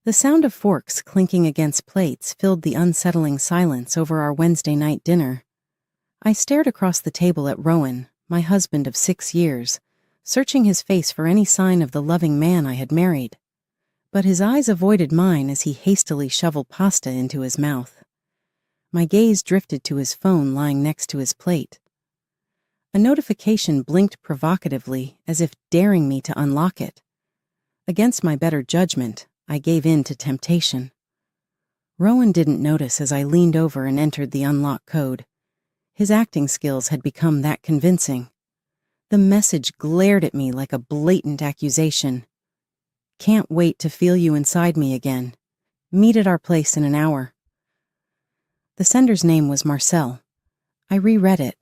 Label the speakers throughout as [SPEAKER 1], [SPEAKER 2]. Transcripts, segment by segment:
[SPEAKER 1] The sound of forks clinking against plates filled the unsettling silence over our Wednesday night dinner. I stared across the table at Rowan, my husband of 6 years, searching his face for any sign of the loving man I had married. But his eyes avoided mine as he hastily shoveled pasta into his mouth. My gaze drifted to his phone lying next to his plate. A notification blinked provocatively as if daring me to unlock it. Against my better judgment, I gave in to temptation. Rowan didn't notice as I leaned over and entered the unlock code. His acting skills had become that convincing. The message glared at me like a blatant accusation. Can't wait to feel you inside me again. Meet at our place in an hour. The sender's name was Marcel. I reread it,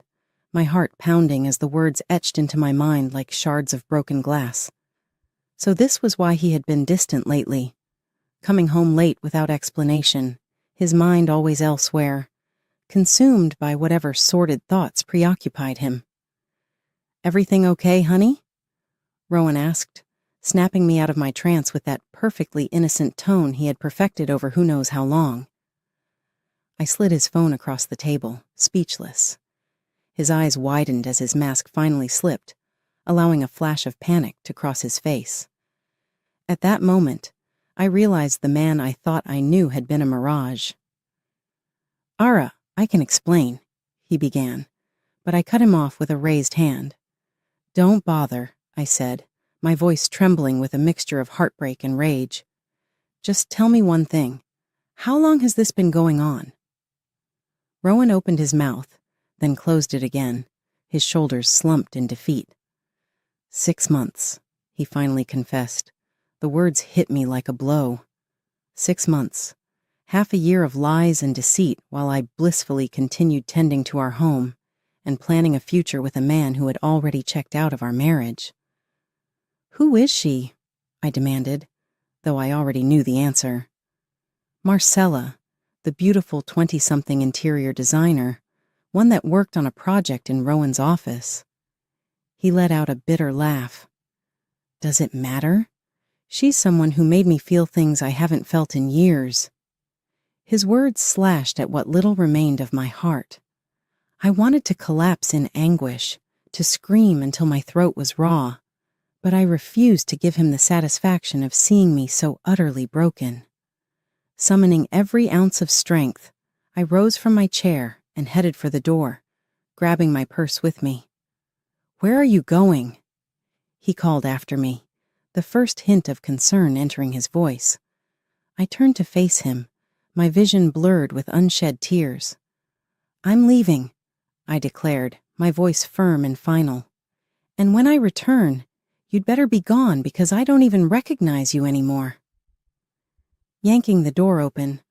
[SPEAKER 1] my heart pounding as the words etched into my mind like shards of broken glass. So this was why he had been distant lately, coming home late without explanation, his mind always elsewhere, consumed by whatever sordid thoughts preoccupied him. "Everything okay, honey?" Rowan asked, snapping me out of my trance with that perfectly innocent tone he had perfected over who knows how long. I slid his phone across the table, speechless. His eyes widened as his mask finally slipped, allowing a flash of panic to cross his face. At that moment, I realized the man I thought I knew had been a mirage. "Ara, I can explain," he began, but I cut him off with a raised hand. "Don't bother," I said, my voice trembling with a mixture of heartbreak and rage. "Just tell me one thing. How long has this been going on?" Rowan opened his mouth, then closed it again, his shoulders slumped in defeat. 6 months, he finally confessed. The words hit me like a blow. 6 months. Half a year of lies and deceit while I blissfully continued tending to our home and planning a future with a man who had already checked out of our marriage. "Who is she?" I demanded, though I already knew the answer. "Marcella, the beautiful 20-something interior designer, one that worked on a project in Rowan's office." He let out a bitter laugh. "Does it matter? She's someone who made me feel things I haven't felt in years." His words slashed at what little remained of my heart. I wanted to collapse in anguish, to scream until my throat was raw, but I refused to give him the satisfaction of seeing me so utterly broken. Summoning every ounce of strength, I rose from my chair and headed for the door, grabbing my purse with me. "Where are you going?" he called after me, the first hint of concern entering his voice. I turned to face him, my vision blurred with unshed tears. "I'm leaving," I declared, my voice firm and final. "And when I return, you'd better be gone because I don't even recognize you anymore." Yanking the door open,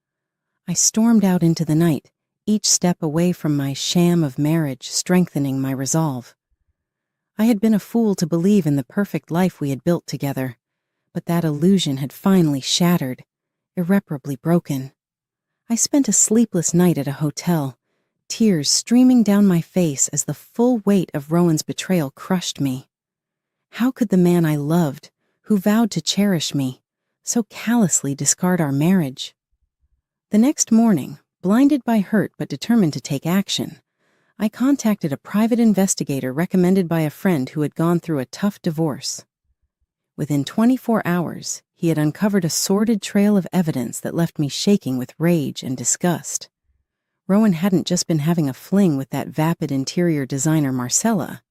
[SPEAKER 1] I stormed out into the night, each step away from my sham of marriage strengthening my resolve. I had been a fool to believe in the perfect life we had built together, but that illusion had finally shattered, irreparably broken. I spent a sleepless night at a hotel, tears streaming down my face as the full weight of Rowan's betrayal crushed me. How could the man I loved, who vowed to cherish me, so callously discard our marriage? The next morning, blinded by hurt but determined to take action, I contacted a private investigator recommended by a friend who had gone through a tough divorce. Within 24 hours, he had uncovered a sordid trail of evidence that left me shaking with rage and disgust. Rowan hadn't just been having a fling with that vapid interior designer Marcella.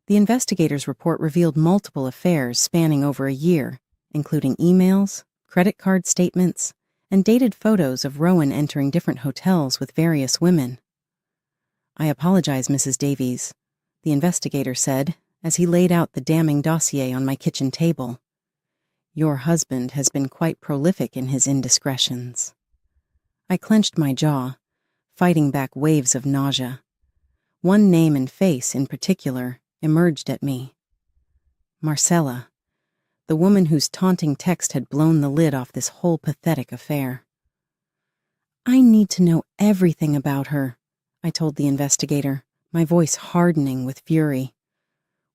[SPEAKER 1] The investigator's report revealed multiple affairs spanning over a year, including emails, credit card statements, and dated photos of Rowan entering different hotels with various women. "I apologize, Mrs. Davies," the investigator said, as he laid out the damning dossier on my kitchen table. "Your husband has been quite prolific in his indiscretions." I clenched my jaw, fighting back waves of nausea. One name and face, in particular, emerged at me. Marcella, the woman whose taunting text had blown the lid off this whole pathetic affair. "I need to know everything about her," I told the investigator, my voice hardening with fury.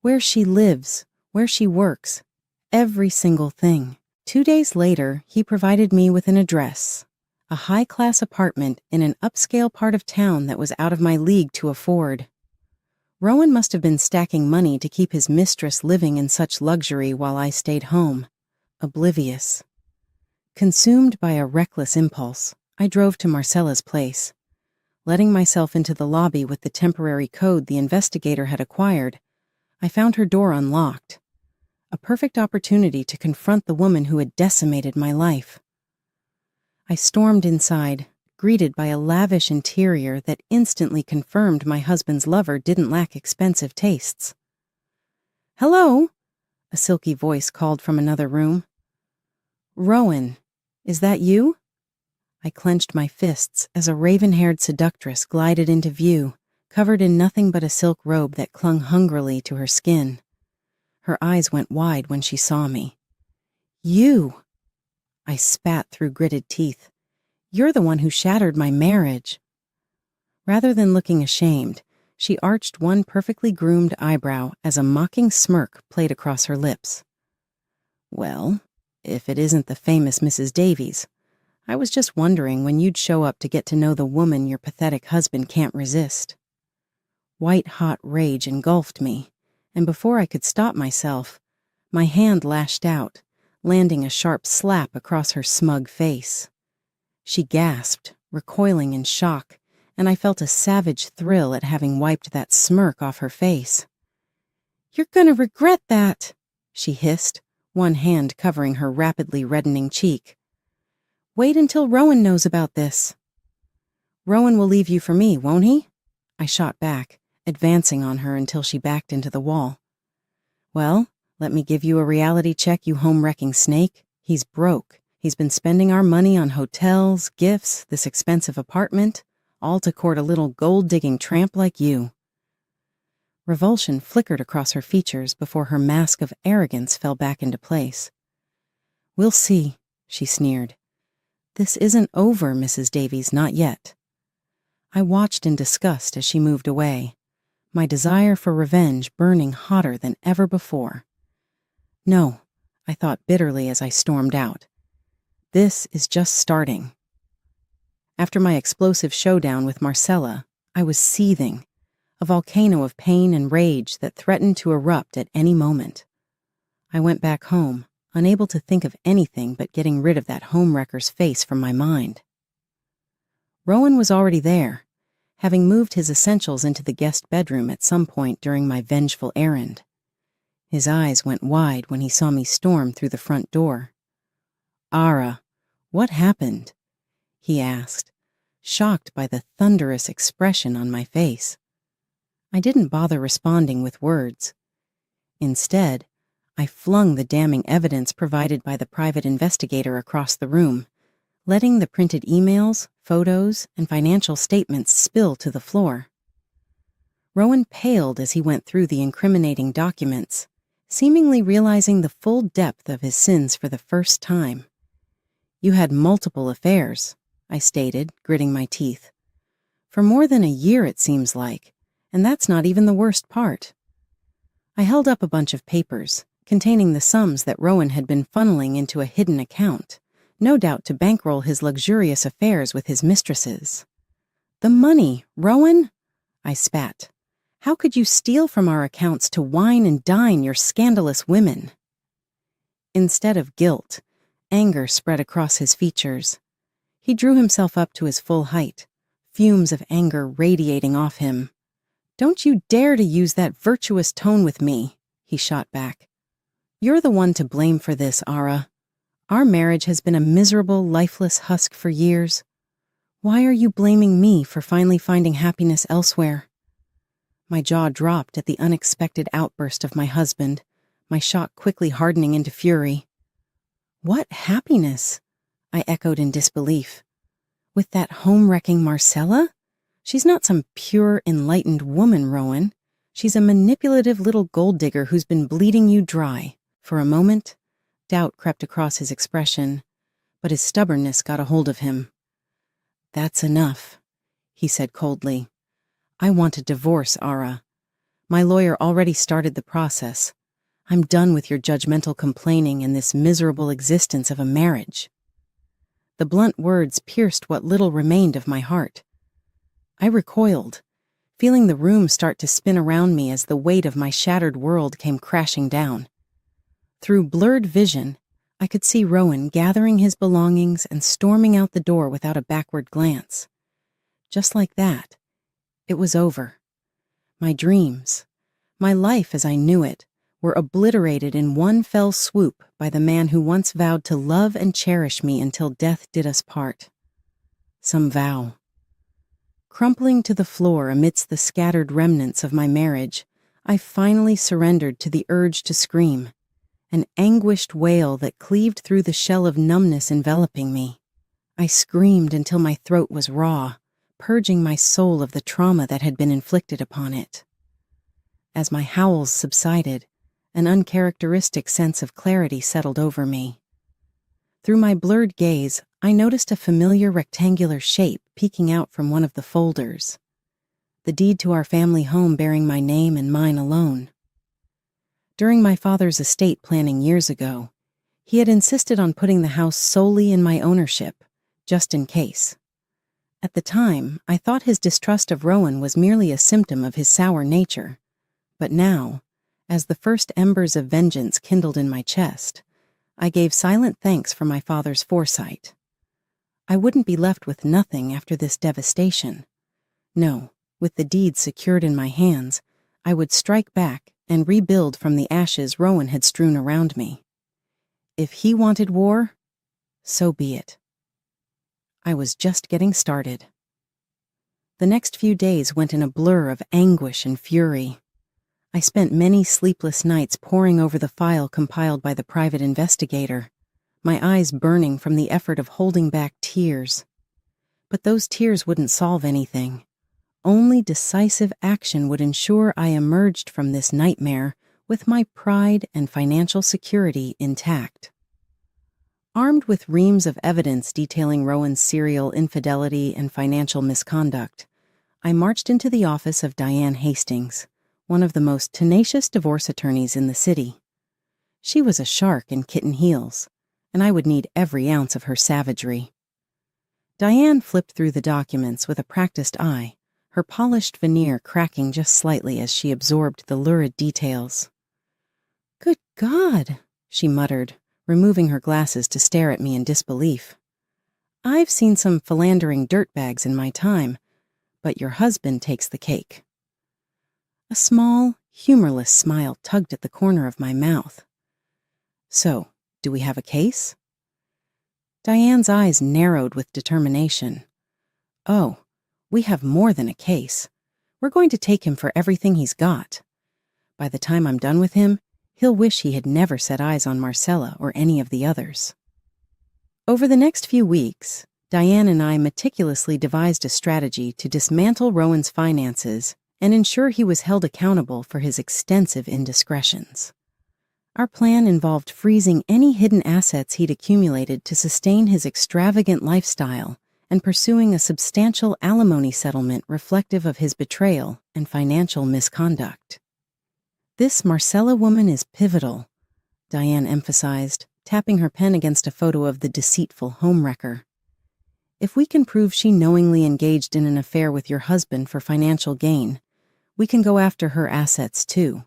[SPEAKER 1] "Where she lives, where she works, every single thing. 2 days later, he provided me with an address, a high-class apartment in an upscale part of town that was out of my league to afford. Rowan must have been stacking money to keep his mistress living in such luxury while I stayed home, oblivious. Consumed by a reckless impulse, I drove to Marcella's place. Letting myself into the lobby with the temporary code the investigator had acquired, I found her door unlocked. A perfect opportunity to confront the woman who had decimated my life. I stormed inside, greeted by a lavish interior that instantly confirmed my husband's lover didn't lack expensive tastes. "Hello," a silky voice called from another room. "Rowan, is that you?" I clenched my fists as a raven-haired seductress glided into view, covered in nothing but a silk robe that clung hungrily to her skin. Her eyes went wide when she saw me. "You!" I spat through gritted teeth. "You're the one who shattered my marriage." Rather than looking ashamed, she arched one perfectly groomed eyebrow as a mocking smirk played across her lips. "Well, if it isn't the famous Mrs. Davies, I was just wondering when you'd show up to get to know the woman your pathetic husband can't resist." White-hot rage engulfed me, and before I could stop myself, my hand lashed out, landing a sharp slap across her smug face. She gasped, recoiling in shock, and I felt a savage thrill at having wiped that smirk off her face. "You're gonna regret that," she hissed, one hand covering her rapidly reddening cheek. "Wait until Rowan knows about this." "Rowan will leave you for me, won't he?" I shot back, advancing on her until she backed into the wall. "Well, let me give you a reality check, you home-wrecking snake. He's broke. He's been spending our money on hotels, gifts, this expensive apartment, all to court a little gold-digging tramp like you." Revulsion flickered across her features before her mask of arrogance fell back into place. "We'll see," she sneered. "This isn't over, Mrs. Davies, not yet." I watched in disgust as she moved away, my desire for revenge burning hotter than ever before. "No," I thought bitterly as I stormed out. "This is just starting." After my explosive showdown with Marcella, I was seething, a volcano of pain and rage that threatened to erupt at any moment. I went back home, unable to think of anything but getting rid of that homewrecker's face from my mind. Rowan was already there, having moved his essentials into the guest bedroom at some point during my vengeful errand. His eyes went wide when he saw me storm through the front door. "Ara, what happened?" he asked, shocked by the thunderous expression on my face. I didn't bother responding with words. Instead, I flung the damning evidence provided by the private investigator across the room, letting the printed emails, photos, and financial statements spill to the floor. Rowan paled as he went through the incriminating documents, seemingly realizing the full depth of his sins for the first time. "You had multiple affairs," I stated, gritting my teeth. "For more than a year, it seems like, and that's not even the worst part." I held up a bunch of papers, containing the sums that Rowan had been funneling into a hidden account, no doubt to bankroll his luxurious affairs with his mistresses. "The money, Rowan!" I spat. "How could you steal from our accounts to wine and dine your scandalous women?" Instead of guilt, anger spread across his features. He drew himself up to his full height, fumes of anger radiating off him. "Don't you dare to use that virtuous tone with me," he shot back. "You're the one to blame for this, Ara. Our marriage has been a miserable, lifeless husk for years. Why are you blaming me for finally finding happiness elsewhere?" My jaw dropped at the unexpected outburst of my husband, my shock quickly hardening into fury. "What happiness?" I echoed in disbelief. "With that home-wrecking Marcella? She's not some pure, enlightened woman, Rowan. She's a manipulative little gold digger who's been bleeding you dry." For a moment, doubt crept across his expression, but his stubbornness got a hold of him. "That's enough," he said coldly. "I want a divorce, Ara. My lawyer already started the process. I'm done with your judgmental complaining and this miserable existence of a marriage." The blunt words pierced what little remained of my heart. I recoiled, feeling the room start to spin around me as the weight of my shattered world came crashing down. Through blurred vision, I could see Rowan gathering his belongings and storming out the door without a backward glance. Just like that, it was over. My dreams, my life as I knew it, were obliterated in one fell swoop by the man who once vowed to love and cherish me until death did us part. Some vow. Crumpling to the floor amidst the scattered remnants of my marriage, I finally surrendered to the urge to scream, an anguished wail that cleaved through the shell of numbness enveloping me. I screamed until my throat was raw, purging my soul of the trauma that had been inflicted upon it. As my howls subsided, an uncharacteristic sense of clarity settled over me. Through my blurred gaze, I noticed a familiar rectangular shape peeking out from one of the folders. The deed to our family home bearing my name and mine alone. During my father's estate planning years ago, he had insisted on putting the house solely in my ownership, just in case. At the time, I thought his distrust of Rowan was merely a symptom of his sour nature. But now, as the first embers of vengeance kindled in my chest, I gave silent thanks for my father's foresight. I wouldn't be left with nothing after this devastation. No, with the deed secured in my hands, I would strike back and rebuild from the ashes Rowan had strewn around me. If he wanted war, so be it. I was just getting started. The next few days went in a blur of anguish and fury. I spent many sleepless nights poring over the file compiled by the private investigator, my eyes burning from the effort of holding back tears. But those tears wouldn't solve anything. Only decisive action would ensure I emerged from this nightmare with my pride and financial security intact. Armed with reams of evidence detailing Rowan's serial infidelity and financial misconduct, I marched into the office of Diane Hastings, one of the most tenacious divorce attorneys in the city. She was a shark in kitten heels, and I would need every ounce of her savagery. Diane flipped through the documents with a practiced eye, her polished veneer cracking just slightly as she absorbed the lurid details. "Good God," she muttered, removing her glasses to stare at me in disbelief. "I've seen some philandering dirtbags in my time, but your husband takes the cake." A small, humorless smile tugged at the corner of my mouth. "So, do we have a case?" Diane's eyes narrowed with determination. "Oh, we have more than a case. We're going to take him for everything he's got. By the time I'm done with him, he'll wish he had never set eyes on Marcella or any of the others." Over the next few weeks, Diane and I meticulously devised a strategy to dismantle Rowan's finances and ensure he was held accountable for his extensive indiscretions. Our plan involved freezing any hidden assets he'd accumulated to sustain his extravagant lifestyle and pursuing a substantial alimony settlement reflective of his betrayal and financial misconduct. "This Marcella woman is pivotal," Diane emphasized, tapping her pen against a photo of the deceitful homewrecker. "If we can prove she knowingly engaged in an affair with your husband for financial gain, we can go after her assets too.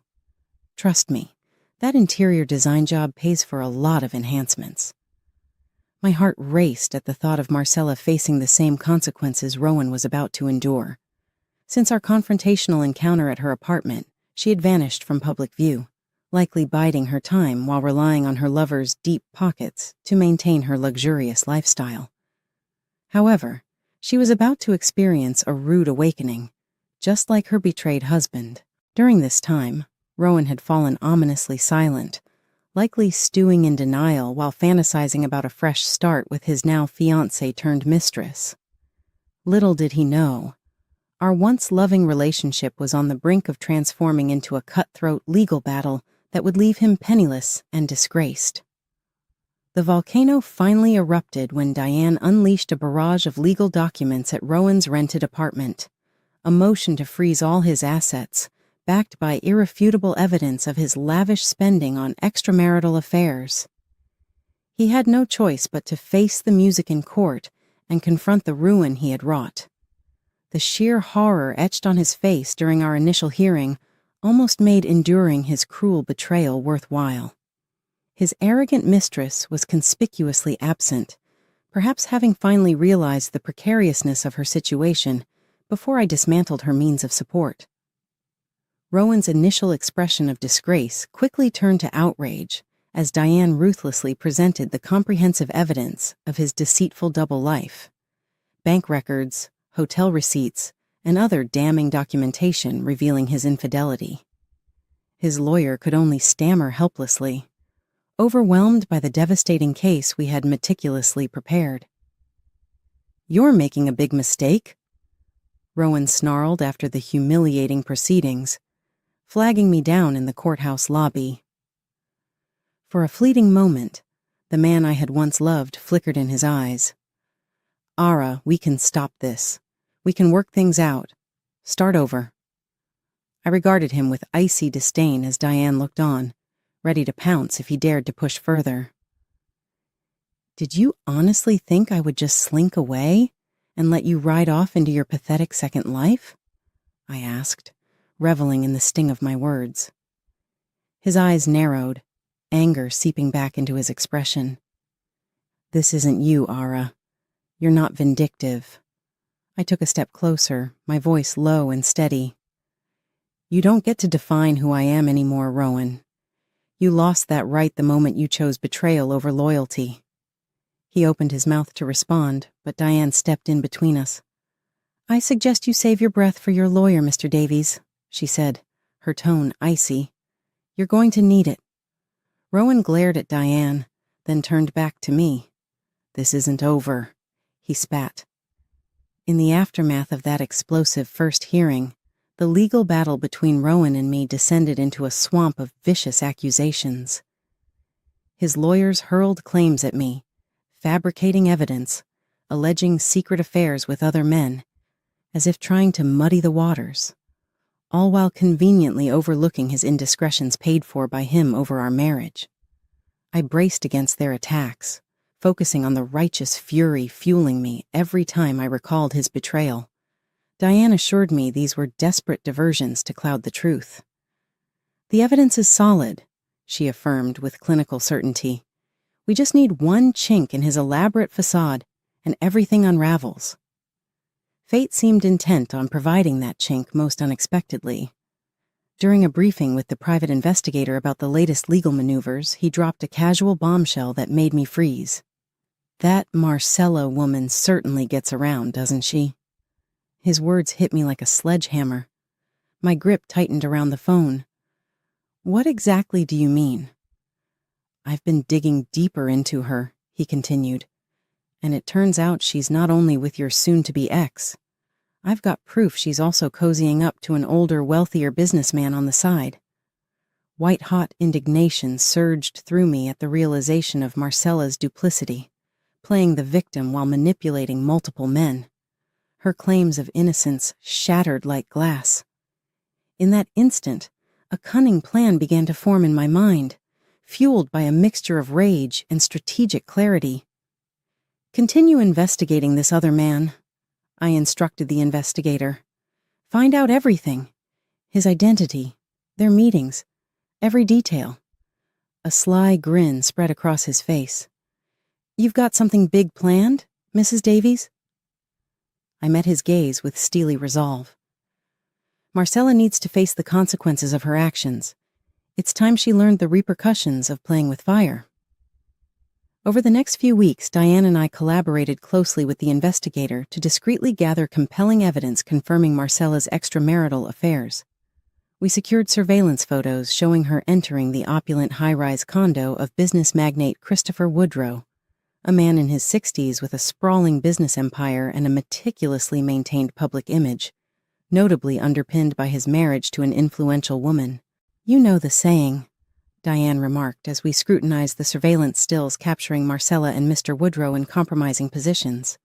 [SPEAKER 1] Trust me, that interior design job pays for a lot of enhancements." My heart raced at the thought of Marcella facing the same consequences Rowan was about to endure. Since our confrontational encounter at her apartment, she had vanished from public view, likely biding her time while relying on her lover's deep pockets to maintain her luxurious lifestyle. However, she was about to experience a rude awakening, just like her betrayed husband. During this time, Rowan had fallen ominously silent, likely stewing in denial while fantasizing about a fresh start with his now fiancée-turned-mistress. Little did he know, our once loving relationship was on the brink of transforming into a cutthroat legal battle that would leave him penniless and disgraced. The volcano finally erupted when Diane unleashed a barrage of legal documents at Rowan's rented apartment, a motion to freeze all his assets, backed by irrefutable evidence of his lavish spending on extramarital affairs. He had no choice but to face the music in court and confront the ruin he had wrought. The sheer horror etched on his face during our initial hearing almost made enduring his cruel betrayal worthwhile. His arrogant mistress was conspicuously absent, perhaps having finally realized the precariousness of her situation before I dismantled her means of support. Rowan's initial expression of disgrace quickly turned to outrage as Diane ruthlessly presented the comprehensive evidence of his deceitful double life. Bank records, hotel receipts, and other damning documentation revealing his infidelity. His lawyer could only stammer helplessly, overwhelmed by the devastating case we had meticulously prepared. "You're making a big mistake," Rowan snarled after the humiliating proceedings, flagging me down in the courthouse lobby. For a fleeting moment, the man I had once loved flickered in his eyes. "Ara, we can stop this. We can work things out. Start over." I regarded him with icy disdain as Diane looked on, ready to pounce if he dared to push further. "Did you honestly think I would just slink away and let you ride off into your pathetic second life?" I asked, reveling in the sting of my words. His eyes narrowed, anger seeping back into his expression. "This isn't you, Ara. You're not vindictive." I took a step closer, my voice low and steady. "You don't get to define who I am anymore, Rowan. You lost that right the moment you chose betrayal over loyalty." He opened his mouth to respond, but Diane stepped in between us. "I suggest you save your breath for your lawyer, Mr. Davies," she said, her tone icy. "You're going to need it." Rowan glared at Diane, then turned back to me. "This isn't over," he spat. In the aftermath of that explosive first hearing, the legal battle between Rowan and me descended into a swamp of vicious accusations. His lawyers hurled claims at me, fabricating evidence, alleging secret affairs with other men, as if trying to muddy the waters, all while conveniently overlooking his indiscretions paid for by him over our marriage. I braced against their attacks, focusing on the righteous fury fueling me every time I recalled his betrayal. Diane assured me these were desperate diversions to cloud the truth. "The evidence is solid," she affirmed with clinical certainty. "We just need one chink in his elaborate facade, and everything unravels." Fate seemed intent on providing that chink most unexpectedly. During a briefing with the private investigator about the latest legal maneuvers, he dropped a casual bombshell that made me freeze. "That Marcella woman certainly gets around, doesn't she?" His words hit me like a sledgehammer. My grip tightened around the phone. "What exactly do you mean?" "I've been digging deeper into her," he continued, "and it turns out she's not only with your soon-to-be ex. I've got proof she's also cozying up to an older, wealthier businessman on the side." White-hot indignation surged through me at the realization of Marcella's duplicity, playing the victim while manipulating multiple men. Her claims of innocence shattered like glass. In that instant, a cunning plan began to form in my mind, fueled by a mixture of rage and strategic clarity. "Continue investigating this other man," I instructed the investigator. "Find out everything. His identity, their meetings, every detail." A sly grin spread across his face. "You've got something big planned, Mrs. Davies?" I met his gaze with steely resolve. "Marcella needs to face the consequences of her actions. It's time she learned the repercussions of playing with fire." Over the next few weeks, Diane and I collaborated closely with the investigator to discreetly gather compelling evidence confirming Marcella's extramarital affairs. We secured surveillance photos showing her entering the opulent high-rise condo of business magnate Christopher Woodrow, a man in his 60s with a sprawling business empire and a meticulously maintained public image, notably underpinned by his marriage to an influential woman. "You know the saying," Diane remarked as we scrutinized the surveillance stills capturing Marcella and Mr. Woodrow in compromising positions.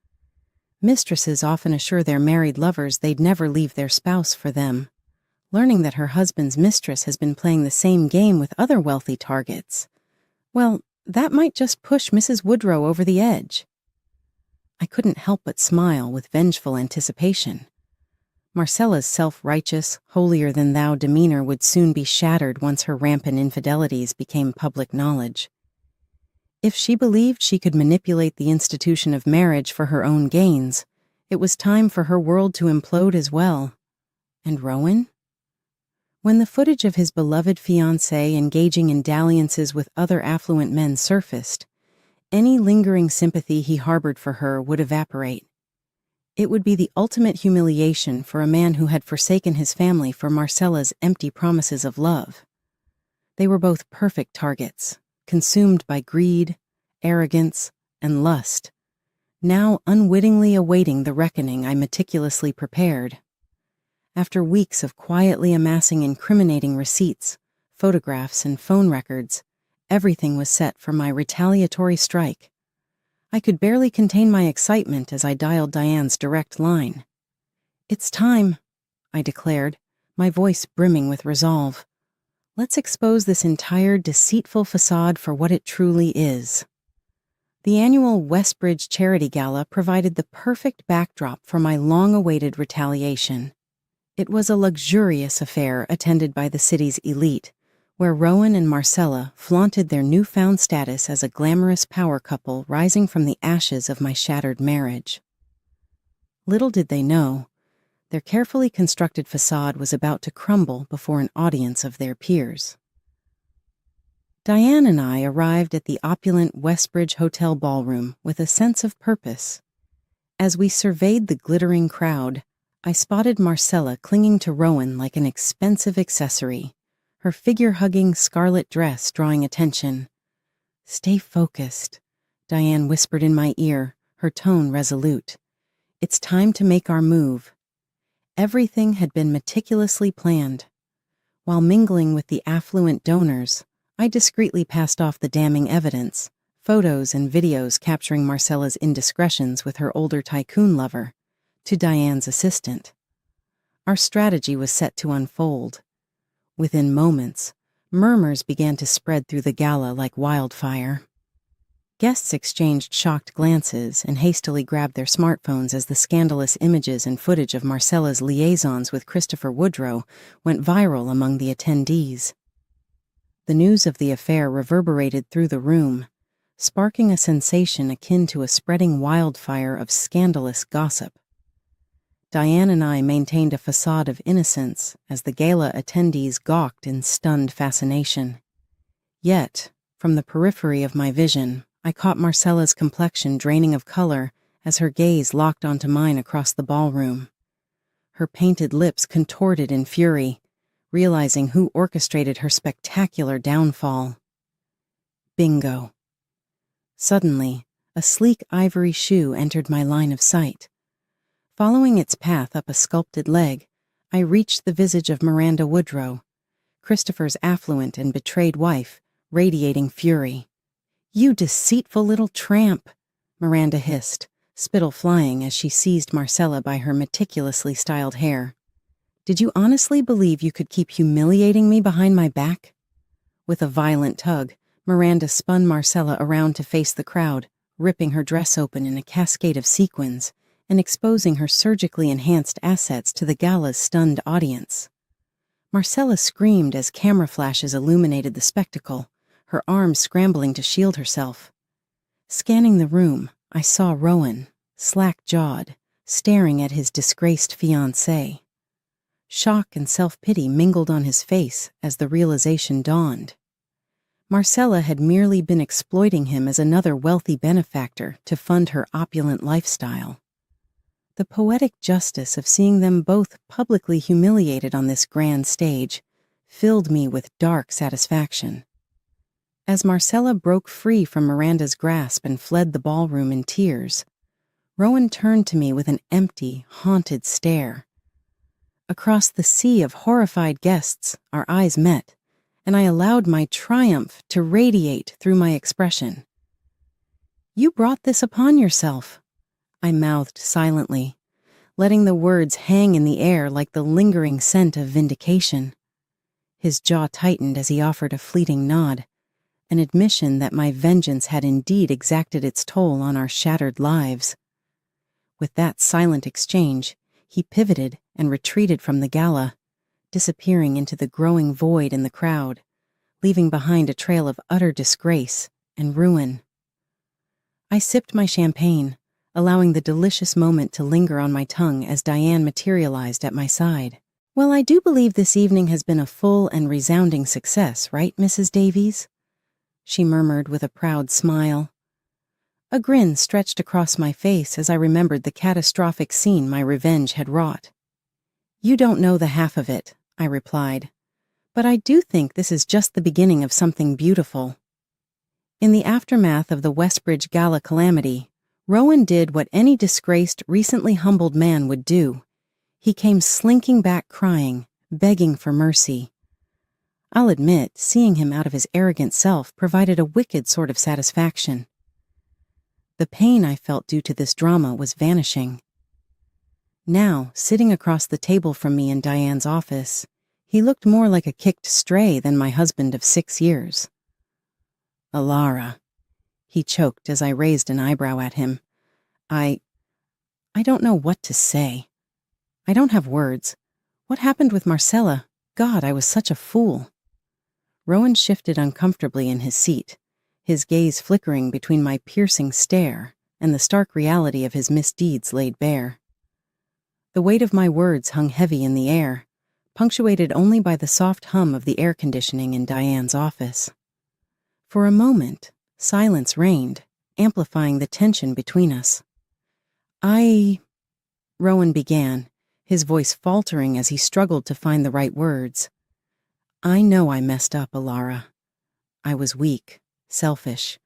[SPEAKER 1] "Mistresses often assure their married lovers they'd never leave their spouse for them. learning that her husband's mistress has been playing the same game with other wealthy targets. Well, that might just push Mrs. Woodrow over the edge. I couldn't help but smile with vengeful anticipation. Marcella's self-righteous, holier-than-thou demeanor would soon be shattered once her rampant infidelities became public knowledge. If she believed she could manipulate the institution of marriage for her own gains, it was time for her world to implode as well. And Rowan? When the footage of his beloved fiancée engaging in dalliances with other affluent men surfaced, any lingering sympathy he harbored for her would evaporate. It would be the ultimate humiliation for a man who had forsaken his family for Marcella's empty promises of love. They were both perfect targets, consumed by greed, arrogance, and lust, now unwittingly awaiting the reckoning I meticulously prepared. After weeks of quietly amassing incriminating receipts, photographs, and phone records, everything was set for my retaliatory strike. I could barely contain my excitement as I dialed Diane's direct line. "It's time," I declared, my voice brimming with resolve. "Let's expose this entire deceitful facade for what it truly is." The annual Westbridge Charity Gala provided the perfect backdrop for my long-awaited retaliation. It was a luxurious affair attended by the city's elite, where Rowan and Marcella flaunted their newfound status as a glamorous power couple rising from the ashes of my shattered marriage. Little did they know, their carefully constructed facade was about to crumble before an audience of their peers. Diane and I arrived at the opulent Westbridge Hotel ballroom with a sense of purpose. As we surveyed the glittering crowd, I spotted Marcella clinging to Rowan like an expensive accessory, her figure-hugging scarlet dress drawing attention. "Stay focused," Diane whispered in my ear, her tone resolute. "It's time to make our move." Everything had been meticulously planned. While mingling with the affluent donors, I discreetly passed off the damning evidence, photos and videos capturing Marcella's indiscretions with her older tycoon lover, to Diane's assistant. Our strategy was set to unfold. Within moments, murmurs began to spread through the gala like wildfire. Guests exchanged shocked glances and hastily grabbed their smartphones as the scandalous images and footage of Marcella's liaisons with Christopher Woodrow went viral among the attendees. The news of the affair reverberated through the room, sparking a sensation akin to a spreading wildfire of scandalous gossip. Diane and I maintained a facade of innocence as the gala attendees gawked in stunned fascination. Yet, from the periphery of my vision, I caught Marcella's complexion draining of color as her gaze locked onto mine across the ballroom. Her painted lips contorted in fury, realizing who orchestrated her spectacular downfall. Bingo. Suddenly, a sleek ivory shoe entered my line of sight. Following its path up a sculpted leg, I reached the visage of Miranda Woodrow, Christopher's affluent and betrayed wife, radiating fury. "You deceitful little tramp," Miranda hissed, spittle flying as she seized Marcella by her meticulously styled hair. "Did you honestly believe you could keep humiliating me behind my back?" With a violent tug, Miranda spun Marcella around to face the crowd, ripping her dress open in a cascade of sequins and exposing her surgically enhanced assets to the gala's stunned audience. Marcella screamed as camera flashes illuminated the spectacle, her arms scrambling to shield herself. Scanning the room, I saw Rowan, slack-jawed, staring at his disgraced fiancée. Shock and self-pity mingled on his face as the realization dawned. Marcella had merely been exploiting him as another wealthy benefactor to fund her opulent lifestyle. The poetic justice of seeing them both publicly humiliated on this grand stage filled me with dark satisfaction. As Marcella broke free from Miranda's grasp and fled the ballroom in tears, Rowan turned to me with an empty, haunted stare. Across the sea of horrified guests, our eyes met, and I allowed my triumph to radiate through my expression. "You brought this upon yourself," I mouthed silently, letting the words hang in the air like the lingering scent of vindication. His jaw tightened as he offered a fleeting nod, an admission that my vengeance had indeed exacted its toll on our shattered lives. With that silent exchange, he pivoted and retreated from the gala, disappearing into the growing void in the crowd, leaving behind a trail of utter disgrace and ruin. I sipped my champagne, allowing the delicious moment to linger on my tongue as Diane materialized at my side. "Well, I do believe this evening has been a full and resounding success, right, Mrs. Davies?" she murmured with a proud smile. A grin stretched across my face as I remembered the catastrophic scene my revenge had wrought. "You don't know the half of it," I replied, "but I do think this is just the beginning of something beautiful." In the aftermath of the Westbridge Gala calamity, Rowan did what any disgraced, recently humbled man would do. He came slinking back crying, begging for mercy. I'll admit, seeing him out of his arrogant self provided a wicked sort of satisfaction. The pain I felt due to this drama was vanishing. Now, sitting across the table from me in Diane's office, he looked more like a kicked stray than my husband of 6 years. "Alara," he choked as I raised an eyebrow at him. I don't know what to say. I don't have words. What happened with Marcella? God, I was such a fool." Rowan shifted uncomfortably in his seat, his gaze flickering between my piercing stare and the stark reality of his misdeeds laid bare. The weight of my words hung heavy in the air, punctuated only by the soft hum of the air conditioning in Diane's office. For a moment, silence reigned, amplifying the tension between us. Rowan began, his voice faltering as he struggled to find the right words. "I know I messed up, Alara. I was weak, selfish.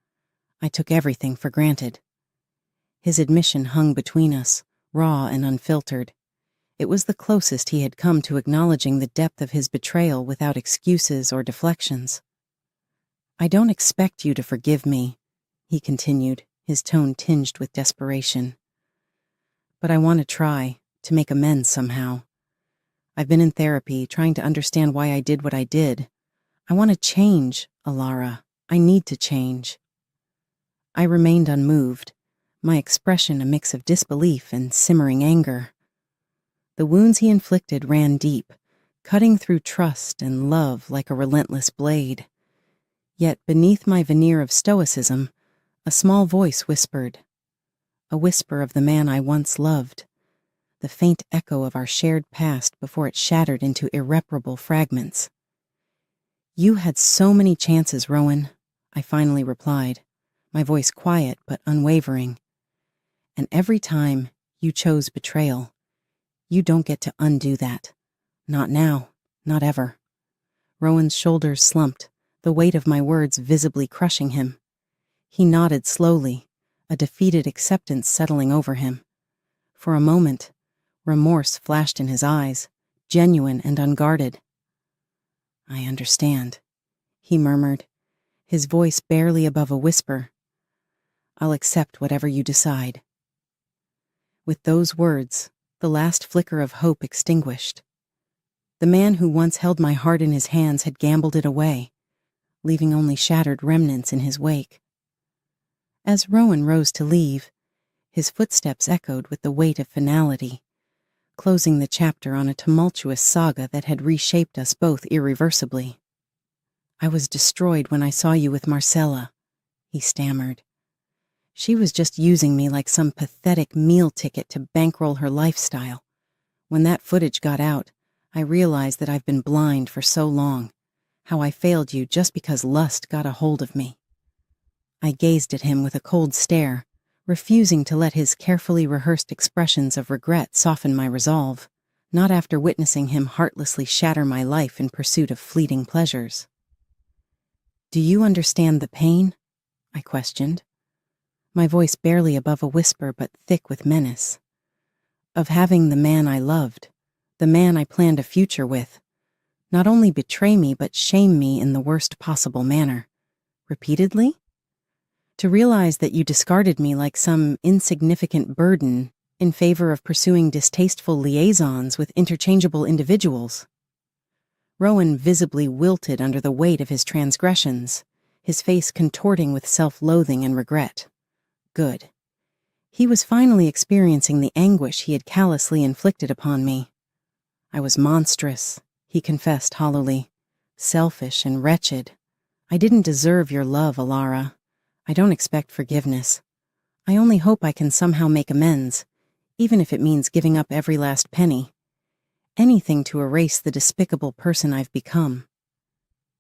[SPEAKER 1] I took everything for granted." His admission hung between us, raw and unfiltered. It was the closest he had come to acknowledging the depth of his betrayal without excuses or deflections. "I don't expect you to forgive me," he continued, his tone tinged with desperation. "But I want to try to make amends somehow. I've been in therapy, trying to understand why I did what I did. I want to change, Alara. I need to change." I remained unmoved, my expression a mix of disbelief and simmering anger. The wounds he inflicted ran deep, cutting through trust and love like a relentless blade. Yet beneath my veneer of stoicism, a small voice whispered, a whisper of the man I once loved, the faint echo of our shared past before it shattered into irreparable fragments. "You had so many chances, Rowan," I finally replied, my voice quiet but unwavering. "And every time you chose betrayal. You don't get to undo that. Not now, not ever." Rowan's shoulders slumped, the weight of my words visibly crushing him. He nodded slowly, a defeated acceptance settling over him. For a moment, remorse flashed in his eyes, genuine and unguarded. "I understand," he murmured, his voice barely above a whisper. "I'll accept whatever you decide." With those words, the last flicker of hope extinguished. The man who once held my heart in his hands had gambled it away, leaving only shattered remnants in his wake. As Rowan rose to leave, his footsteps echoed with the weight of finality, closing the chapter on a tumultuous saga that had reshaped us both irreversibly. "I was destroyed when I saw you with Marcella," he stammered. "She was just using me like some pathetic meal ticket to bankroll her lifestyle. When that footage got out, I realized that I've been blind for so long, how I failed you just because lust got a hold of me." I gazed at him with a cold stare, refusing to let his carefully rehearsed expressions of regret soften my resolve, not after witnessing him heartlessly shatter my life in pursuit of fleeting pleasures. "Do you understand the pain?" I questioned, my voice barely above a whisper but thick with menace. "Of having the man I loved, the man I planned a future with, not only betray me but shame me in the worst possible manner, repeatedly? To realize that you discarded me like some insignificant burden in favor of pursuing distasteful liaisons with interchangeable individuals. Rowan visibly wilted under the weight of his transgressions, his face contorting with self-loathing and regret. Good. He was finally experiencing the anguish he had callously inflicted upon me. I was monstrous, he confessed hollowly, selfish and wretched. I didn't deserve your love, Alara. I don't expect forgiveness. I only hope I can somehow make amends, even if it means giving up every last penny. Anything to erase the despicable person I've become.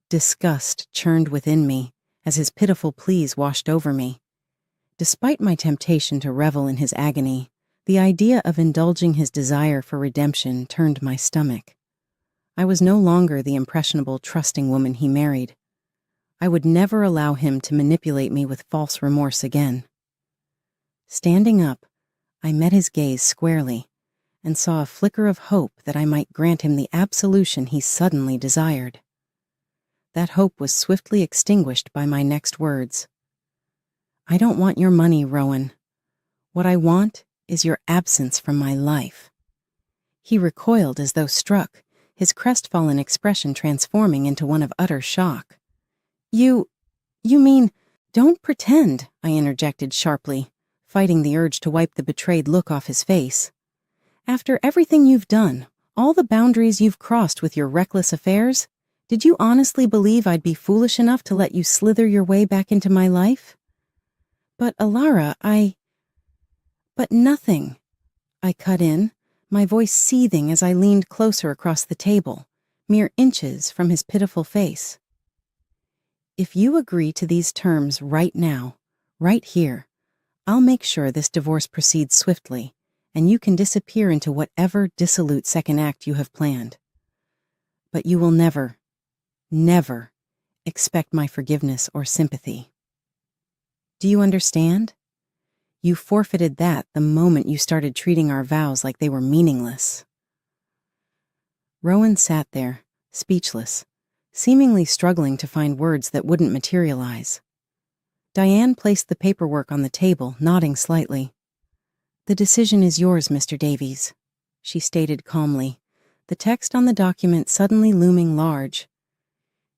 [SPEAKER 1] Disgust churned within me as his pitiful pleas washed over me. Despite my temptation to revel in his agony, the idea of indulging his desire for redemption turned my stomach. I was no longer the impressionable, trusting woman he married. I would never allow him to manipulate me with false remorse again. Standing up, I met his gaze squarely and saw a flicker of hope that I might grant him the absolution he suddenly desired. That hope was swiftly extinguished by my next words. I don't want your money, Rowan. What I want is your absence from my life. He recoiled as though struck, his crestfallen expression transforming into one of utter shock. You mean, don't pretend, I interjected sharply, fighting the urge to wipe the betrayed look off his face. After everything you've done, all the boundaries you've crossed with your reckless affairs, did you honestly believe I'd be foolish enough to let you slither your way back into my life? But Alara, But nothing. I cut in, my voice seething as I leaned closer across the table, mere inches from his pitiful face. If you agree to these terms right now, right here, I'll make sure this divorce proceeds swiftly, and you can disappear into whatever dissolute second act you have planned. But you will never, never expect my forgiveness or sympathy. Do you understand? You forfeited that the moment you started treating our vows like they were meaningless. Rowan sat there, speechless, seemingly struggling to find words that wouldn't materialize. Diane placed the paperwork on the table, nodding slightly. The decision is yours, Mr. Davies, she stated calmly, the text on the document suddenly looming large.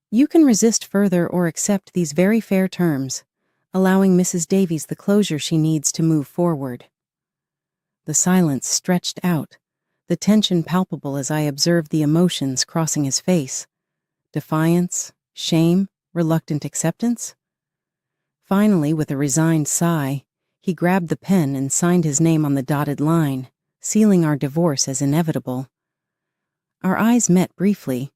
[SPEAKER 1] You can resist further or accept these very fair terms, allowing Mrs. Davies the closure she needs to move forward. The silence stretched out, the tension palpable as I observed the emotions crossing his face. Defiance, shame, reluctant acceptance. Finally, with a resigned sigh, he grabbed the pen and signed his name on the dotted line, sealing our divorce as inevitable. Our eyes met briefly,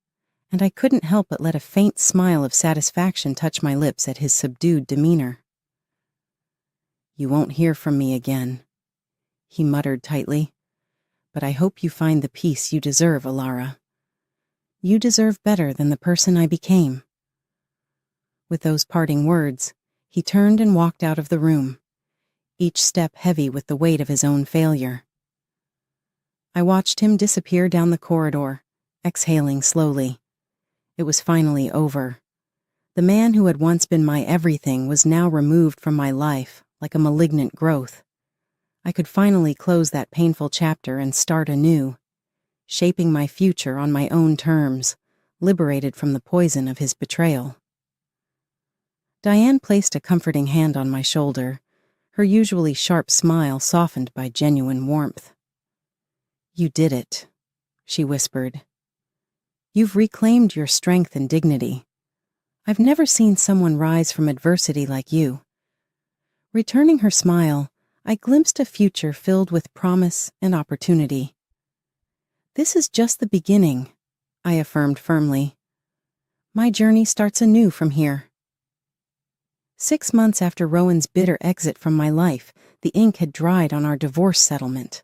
[SPEAKER 1] and I couldn't help but let a faint smile of satisfaction touch my lips at his subdued demeanor. You won't hear from me again, he muttered tightly, but I hope you find the peace you deserve, Alara. You deserve better than the person I became. With those parting words, he turned and walked out of the room, each step heavy with the weight of his own failure. I watched him disappear down the corridor, exhaling slowly. It was finally over. The man who had once been my everything was now removed from my life, like a malignant growth. I could finally close that painful chapter and start anew, shaping my future on my own terms, liberated from the poison of his betrayal. Diane placed a comforting hand on my shoulder, her usually sharp smile softened by genuine warmth. You did it, she whispered. You've reclaimed your strength and dignity. I've never seen someone rise from adversity like you. Returning her smile, I glimpsed a future filled with promise and opportunity. This is just the beginning, I affirmed firmly. My journey starts anew from here. 6 months after Rowan's bitter exit from my life, the ink had dried on our divorce settlement.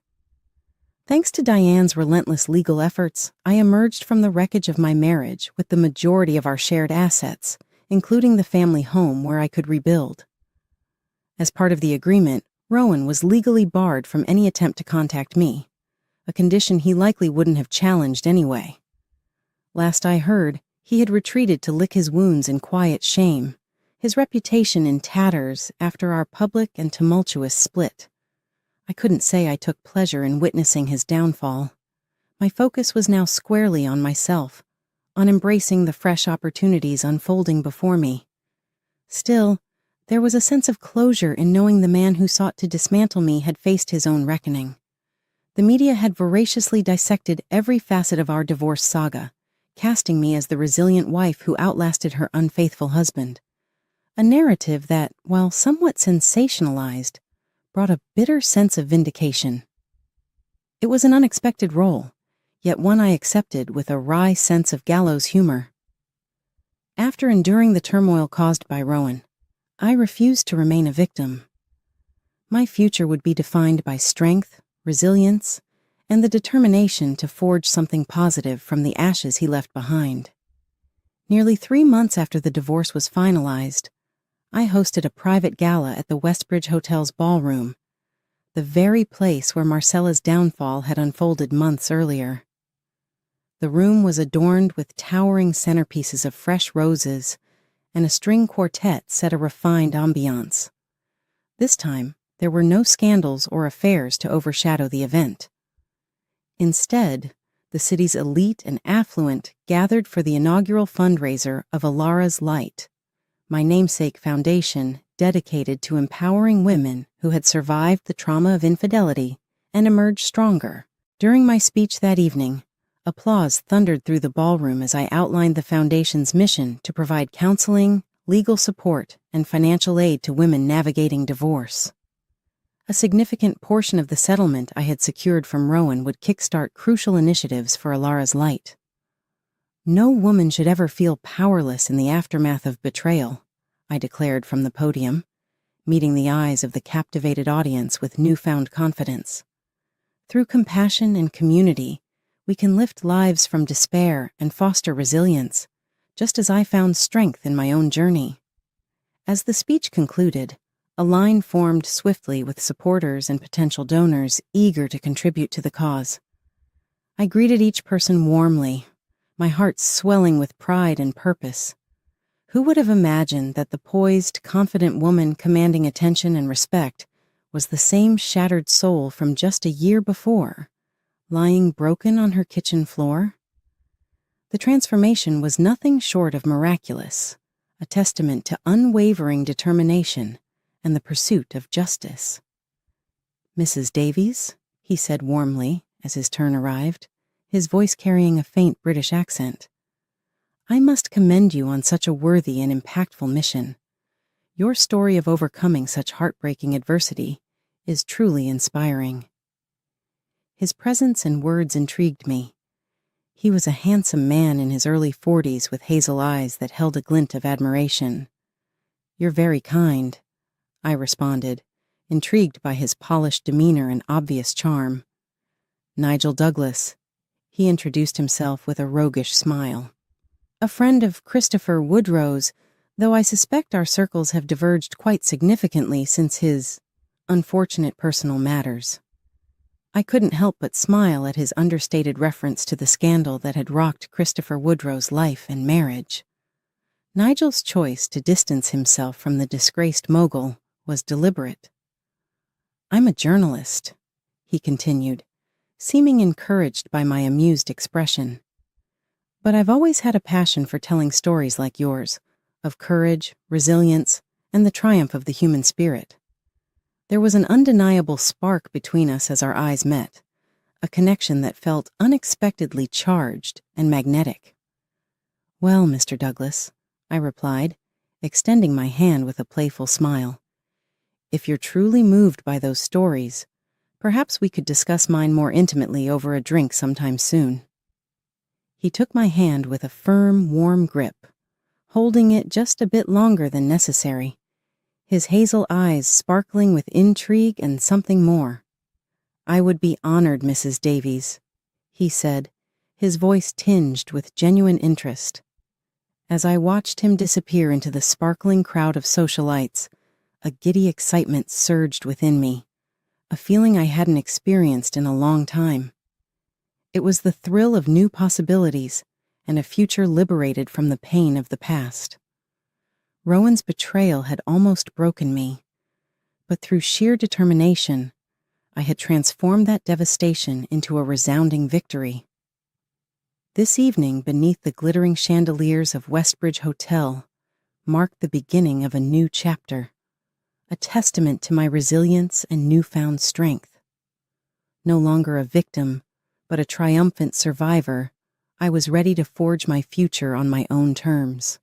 [SPEAKER 1] Thanks to Diane's relentless legal efforts, I emerged from the wreckage of my marriage with the majority of our shared assets, including the family home where I could rebuild. As part of the agreement, Rowan was legally barred from any attempt to contact me, a condition he likely wouldn't have challenged anyway. Last I heard, he had retreated to lick his wounds in quiet shame, his reputation in tatters after our public and tumultuous split. I couldn't say I took pleasure in witnessing his downfall. My focus was now squarely on myself, on embracing the fresh opportunities unfolding before me. Still, there was a sense of closure in knowing the man who sought to dismantle me had faced his own reckoning. The media had voraciously dissected every facet of our divorce saga, casting me as the resilient wife who outlasted her unfaithful husband. A narrative that, while somewhat sensationalized, brought a bitter sense of vindication. It was an unexpected role, yet one I accepted with a wry sense of gallows humor. After enduring the turmoil caused by Rowan, I refused to remain a victim. My future would be defined by strength, resilience, and the determination to forge something positive from the ashes he left behind. Nearly 3 months after the divorce was finalized, I hosted a private gala at the Westbridge Hotel's ballroom, the very place where Marcella's downfall had unfolded months earlier. The room was adorned with towering centerpieces of fresh roses, and a string quartet set a refined ambiance. This time, there were no scandals or affairs to overshadow the event. Instead, the city's elite and affluent gathered for the inaugural fundraiser of Alara's Light, my namesake foundation dedicated to empowering women who had survived the trauma of infidelity and emerged stronger. During my speech that evening, applause thundered through the ballroom as I outlined the foundation's mission to provide counseling, legal support, and financial aid to women navigating divorce. A significant portion of the settlement I had secured from Rowan would kickstart crucial initiatives for Alara's Light. No woman should ever feel powerless in the aftermath of betrayal, I declared from the podium, meeting the eyes of the captivated audience with newfound confidence. Through compassion and community, we can lift lives from despair and foster resilience, just as I found strength in my own journey. As the speech concluded, a line formed swiftly with supporters and potential donors eager to contribute to the cause. I greeted each person warmly, my heart swelling with pride and purpose. Who would have imagined that the poised, confident woman commanding attention and respect was the same shattered soul from just a year before, lying broken on her kitchen floor? The transformation was nothing short of miraculous, a testament to unwavering determination and the pursuit of justice. "Mrs. Davies," he said warmly as his turn arrived, his voice carrying a faint British accent, "I must commend you on such a worthy and impactful mission. Your story of overcoming such heartbreaking adversity is truly inspiring." His presence and words intrigued me. He was a handsome man in his early 40s with hazel eyes that held a glint of admiration. "You're very kind," I responded, intrigued by his polished demeanor and obvious charm. "Nigel Douglas," he introduced himself with a roguish smile. "A friend of Christopher Woodrow's, though I suspect our circles have diverged quite significantly since his unfortunate personal matters." I couldn't help but smile at his understated reference to the scandal that had rocked Christopher Woodrow's life and marriage. Nigel's choice to distance himself from the disgraced mogul was deliberate. "I'm a journalist," he continued, seeming encouraged by my amused expression. "But I've always had a passion for telling stories like yours, of courage, resilience, and the triumph of the human spirit." There was an undeniable spark between us as our eyes met, a connection that felt unexpectedly charged and magnetic. "Well, Mr. Douglas," I replied, extending my hand with a playful smile, "if you're truly moved by those stories, perhaps we could discuss mine more intimately over a drink sometime soon." He took my hand with a firm, warm grip, holding it just a bit longer than necessary, his hazel eyes sparkling with intrigue and something more. "I would be honored, Mrs. Davies," he said, his voice tinged with genuine interest. As I watched him disappear into the sparkling crowd of socialites, a giddy excitement surged within me, a feeling I hadn't experienced in a long time. It was the thrill of new possibilities and a future liberated from the pain of the past. Rowan's betrayal had almost broken me, but through sheer determination, I had transformed that devastation into a resounding victory. This evening, beneath the glittering chandeliers of Westbridge Hotel, marked the beginning of a new chapter, a testament to my resilience and newfound strength. No longer a victim, but a triumphant survivor, I was ready to forge my future on my own terms.